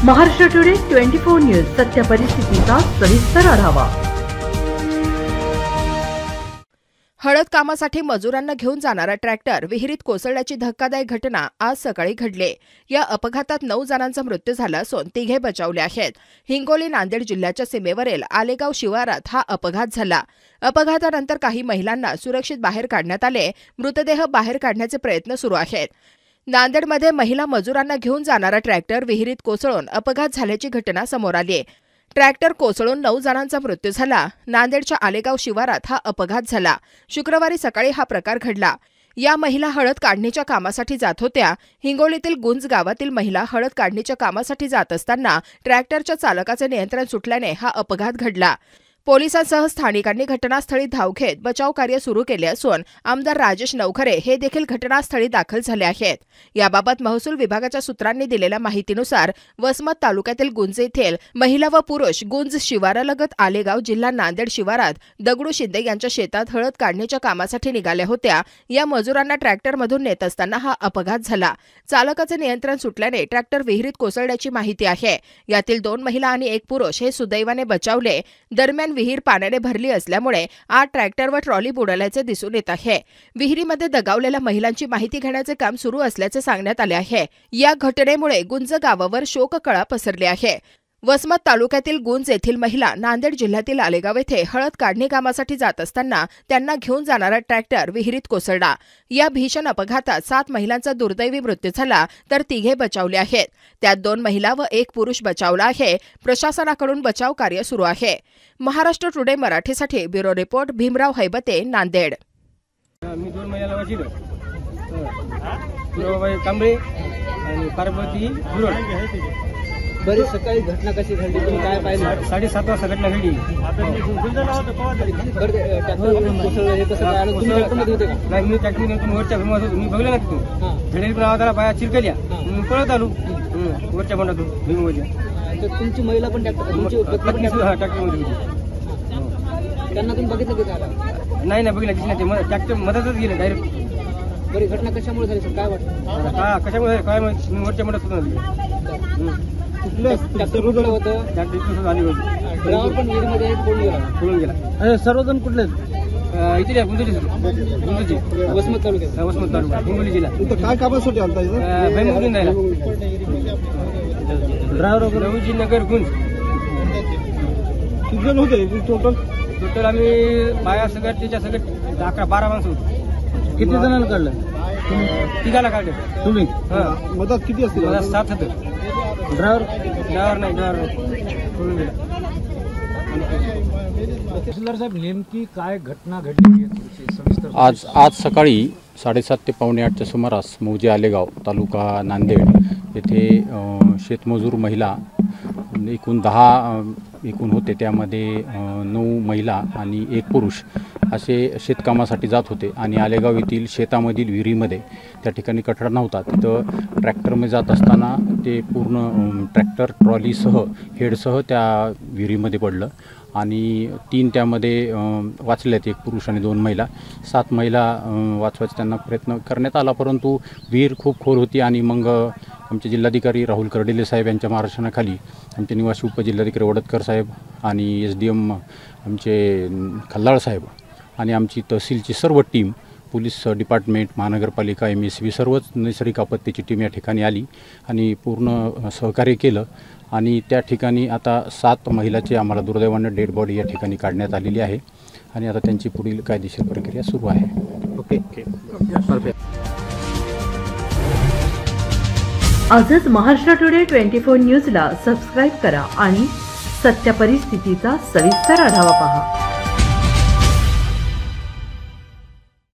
Maharashtra today 24 news सत्य परिस्थितीचा सविस्तर आढावा। हळद कामासाठी मजुरांना घेऊन जाणारा ट्रॅक्टर विहिरीत कोसळल्याची धक्कादायक घटना आज सकाळी घडली। या अपघातात 9 जणांचा मृत्यू झाला असून 3 बचावले आहेत। हिंगोली नांदेड जिल्ह्याच्या सीमेवरील आलेगाव शिवारात हा अपघात झाला। अपघातानंतर काही महिलांना सुरक्षित बाहेर काढण्यात आले। मृतदेह बाहेर काढण्याचे प्रयत्न सुरू आहेत। नांदेडमध्ये महिला मजुरांना घेऊन जाणारा ट्रॅक्टर विहिरीत कोसळून अपघात झाल्याची घटना समोर आली। ट्रॅक्टर कोसळून 9 जणांचा मृत्यू झाला। नांदेडच्या आलेगाव शिवारात हा अपघात झाला। शुक्रवारी सकाळी हा प्रकार घडला। या महिला हळद काढणीच्या कामासाठी जात होत्या। हिंगोलीतील गुंज गावातील महिला हळद काढणीच्या कामासाठी जात असताना ट्रॅक्टरच्या चालकाचे नियंत्रण सुटल्याने हा अपघात घडला। पोलिसांसह स्थानिकांनी घटनास्थळी धाव घेत बचाव कार्य सुरू केले असून आमदार राजेश नवखरे हे देखील घटनास्थळी दाखल झाले आहेत। याबाबत महसूल विभागाच्या सूत्रांनी दिलेल्या माहितीनुसार वसमत तालुक्यातील गुंज येथील महिला व पुरुष गुंज शिवारालगत आलेगाव जिल्हा नांदेड शिवारात दगडू शिंदे यांच्या शेतात हळद काढणीच्या कामासाठी निघाल्या होत्या। या मजुरांना ट्रॅक्टरमधून नेत असताना हा अपघात झाला। चालकाचे नियंत्रण सुटल्याने ट्रॅक्टर विहिरीत कोसळल्याची माहिती आहे। यातील 2 महिला आणि 1 पुरुष हे सुदैवाने बचावले। दरम्यान विहीर पाण्याने भरली असल्यामुळे आत ट्रॅक्टर व ट्रॉली बुडाल्याचे दिसून येत आहे। विहिरीमध्ये दगावलेल्या महिलांची माहिती घेण्याचे काम सुरू असल्याचे सांगण्यात आले आहे। या घटनेमुळे गुंज गावावर शोककळा पसरली आहे। वसमत तालुक्यातील गुंज येथील महिला नांदेड जिल्ह्यातील आलेगाव येथे हळद काढणी कामासाठी जात असताना त्यांना घेऊन जाणारा ट्रॅक्टर विहिरीत कोसळला। या भीषण अपघातात 7 महिलांचा दुर्दैवी मृत्यू झाला तर 3 बचावले आहेत। त्यात 2 महिला व 1 पुरुष बचावला आहे। प्रशासनाकडून बचाव कार्य सुरू आहे। महाराष्ट्र टुडे मराठीसाठी ब्युरो रिपोर्ट भीमराव हैबते, नांदेड। मी 2 महिला वाचिलं कांबळे आणि पार्वती गुरड। बरी सकाळी घटना कशी घडली, तुम्ही काय पाहिलं? 7:30 वाजता घटना घडली। नाही, मी ट्रॅक्टर वरच्या भीमात होतो, मी बघलं ना तिथून झेडेल आवाज आला, बाया चिरकल्या, मी पळत आलो वरच्या बंडातून भीमामध्ये। तर तुमची महिला पण ट्रॅक्टरमध्ये होती, त्यांना तुम्ही बघितलं की काय? नाही बघितलं की नाही, ट्रॅक्टर मधातच गेलं डायरेक्ट। बरी घटना कशामुळे झाली सर, काय वाटतं? कशामुळे काय माहिती, मी वरच्या बंडात ट्रॅक्टर कुठलं होतं? ड्रायव्हर पण विहिरीमध्ये पळून गेला। सर्वजण कुठले इथे गुंजूची वसमत तालुका हिंगोली जिल्हा। काय कामासाठी आलता? भैमुगून जायला ड्रायव्हर रघुजी नगर गुंज। किती जण होते टोटल आम्ही बाया सगळ्यात त्याच्या सगळ्यात 11-12 माणसं होतो। किती जणांना काढलं? 3 काढले तुम्ही? मदत किती असते? 7 होते। ड्रायव्हर नाही पळून गेला। तहसीलदार साहेब, नेमकी काय घटना घडली सविस्तर? आज सकाळी 7:30 ते 7:45च्या सुमारास मौजे आलेगाव तालुका नांदेड येथे शेतमजूर महिला एकूण 10 होते, त्यामध्ये 9 महिला आणि 1 पुरुष असे शेतकामासाठी जात होते आणि आलेगाव येथील शेतामधील विहिरीमध्ये त्या ठिकाणी कठडा नव्हता, तिथं ट्रॅक्टरमध्ये जात असताना ते पूर्ण ट्रॅक्टर ट्रॉलीसह हेडसह त्या विहिरीमध्ये पडलं आणि 3 त्यामध्ये वाचल्यात, 1 पुरुष आणि 2 महिला। 7 महिला वाचवायचा त्यांना प्रयत्न करण्यात आला, परंतु विहीर खूप खोल होती आणि मग आमचे जिल्हाधिकारी राहुल कर्डिले साहेब यांच्या मार्गदर्शनाखाली आमचे निवासी उपजिल्हाधिकारी वडतकर साहेब आणि SDM आमचे खल्लाळ साहेब आणि आमची तहसीलची सर्व टीम, पोलीस डिपार्टमेंट, महानगरपालिका, MSB सर्वच नैसर्गिक आपत्तीची टीम या ठिकाणी आली आणि पूर्ण सहकार्य केलं आणि त्या ठिकाणी आता 7 महिलाची आम्हाला दुर्दैवाने डेड बॉडी या ठिकाणी काढण्यात आलेली आहे आणि आता त्यांची पुढील कायदेशीर प्रक्रिया सुरू आहे। ओके, आजच महाराष्ट्र टुडे 24 न्यूजला सबस्क्राईब करा आणि सत्य परिस्थितीचा सविस्तर आढावा पहा।